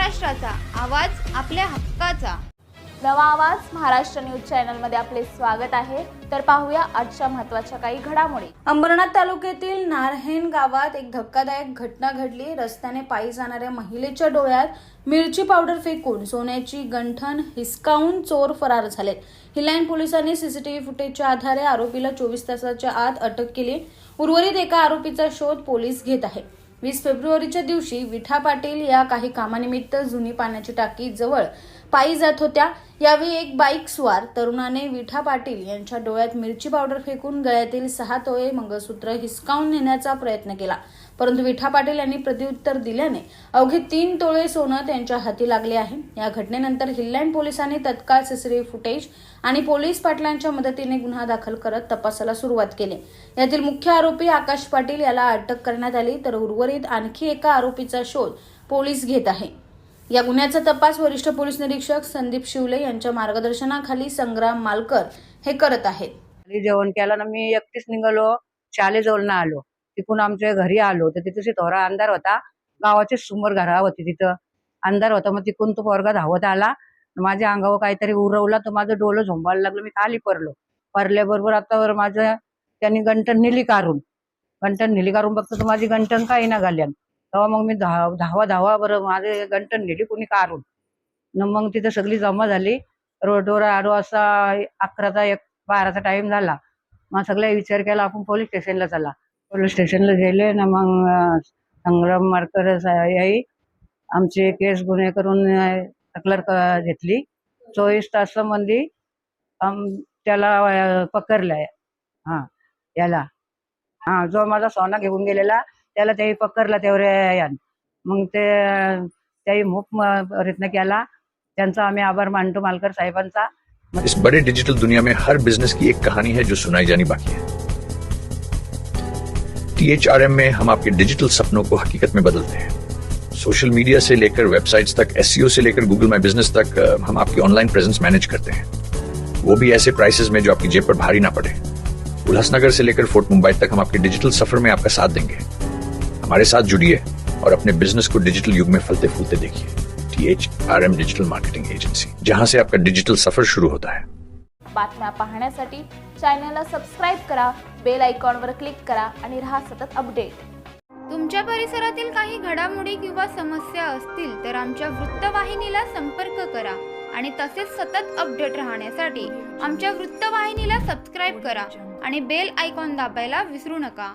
महाराष्ट्राचा आवाज, आपल्या हक्काचा. नवा आवाज महाराष्ट्र न्यूज चॅनलमध्ये आपले स्वागत आहे. तर पाहूया आजच्या महत्त्वाच्या काही घडामोडी. अंबरनाथ तालुक्यातील नारहेण गावात एक धक्कादायक घटना घडली. रस्त्याने पायी जाणाऱ्या महिलेच्या डोळ्यात मिरची पावडर फेकून सोन्याची गंठण हिसकावून चोर फरार झाले. हिलाईन पोलिसांनी सीसीटीव्ही फुटेजच्या आधारे आरोपीला 24 तासाच्या आत अटक केली. उर्वरित एका आरोपीचा शोध पोलीस घेत आहे. 20 फेब्रुवारीच्या दिवशी विठा पाटील या काही कामानिमित्त जुनी पाण्याची टाकी जवळ पायी जात होत्या. यावेळी एक बाईक स्वार तरुणाने विठा पाटील यांच्या डोळ्यात मिरची पावडर फेकून गळ्यातील 6 तोळे मंगळसूत्र हिसकावून नेण्याचा प्रयत्न केला. परंतु विठा पाटील यांनी प्रत्युत्तर दिल्याने अवघे 3 तोळे सोनं त्यांच्या हाती लागले आहे. या घटनेनंतर हिलाईन पोलिसांनी तत्काळ सीसीटीव्ही फुटेज आणि पोलीस पाटलांच्या मदतीने गुन्हा दाखल करत तपासाला सुरुवात केली. यातील मुख्य आरोपी आकाश पाटील याला अटक करण्यात आली, तर उर्वरित आणखी एका आरोपीचा शोध पोलीस घेत आहे. या गुन्ह्याचा तपास वरिष्ठ पोलीस निरीक्षक संदीप शिवले यांच्या मार्गदर्शनाखाली संग्राम मालकर हे करत आहेत. जेवण केलं ना, मी एकटीच निघालो, शाळेजवळ ना आलो. तिकून आमच्या घरी आलो तर तिथे थोडा अंधार होता. गावाचे समोर घरा होती, तिथं अंधार होता. मग तिकून तो पोरगा धावत आला, माझ्या अंगावर काहीतरी उरवला, तर माझं डोलं झोंबायला लागलं. मी खाली पडल्याबरोबर आता माझं त्यांनी गंटन नेली काढून बघतो तर माझी गंटन काही ना घाल्यान. तेव्हा मग मी धावा बरं माझे गंटन नेली कोणी काढून. मग तिथं सगळी जमा झाली. रोडवर आडो असा 11चा 12चा टाइम झाला. मग सगळ्या विचार केला आपण पोलीस स्टेशनला चला. पोलीस स्टेशनला गेले ना, मग संग्राम मार्कर याही आमचे केस गुन्हे करून तक्रार घेतली. 24 तासामध्ये त्याला पकडलाय. याला जो माझा सोना घेऊन गेलेला त्याला त्याही पकडला. तेवढ्या मग त्याही खूप प्रयत्न केला. त्यांचा आम्ही आभार मानतो मालकर साहेबांचा. इस बड़े डिजिटल दुनिया में हर बिजनेस की एक कहानी है जो सुनाई जानी बाकी है. THRM में हम आपके डिजिटल सपनों को हकीकत में बदलते हैं. सोशल मीडिया से लेकर वेबसाइट्स तक, SEO से लेकर गूगल माई बिजनेस तक, हम आपकी ऑनलाइन प्रेजेंस मैनेज करते हैं, वो भी ऐसे प्राइसेस में जो आपकी जेब पर भारी ना पड़े. उल्लासनगर से लेकर फोर्ट मुंबई तक हम आपके डिजिटल सफर में आपका साथ देंगे. हमारे साथ जुड़िए और अपने बिजनेस को डिजिटल युग में फलते फूलते देखिए. THRM डिजिटल मार्केटिंग एजेंसी, जहां से आपका डिजिटल सफर शुरू होता है. बातम्या पाहण्यासाठी चॅनलला सबस्क्राईब करा, बेल आयकॉनवर क्लिक करा आणि रहा सतत अपडेट. तुमच्या परिसरातील काही घडामोडी किंवा समस्या असतील तर आमच्या वृत्तवाहिनीला संपर्क करा आणि तसेच सतत अपडेट राहण्यासाठी आमच्या वृत्तवाहिनीला सबस्क्राईब करा आणि बेल आयकॉन दाबायला विसरू नका.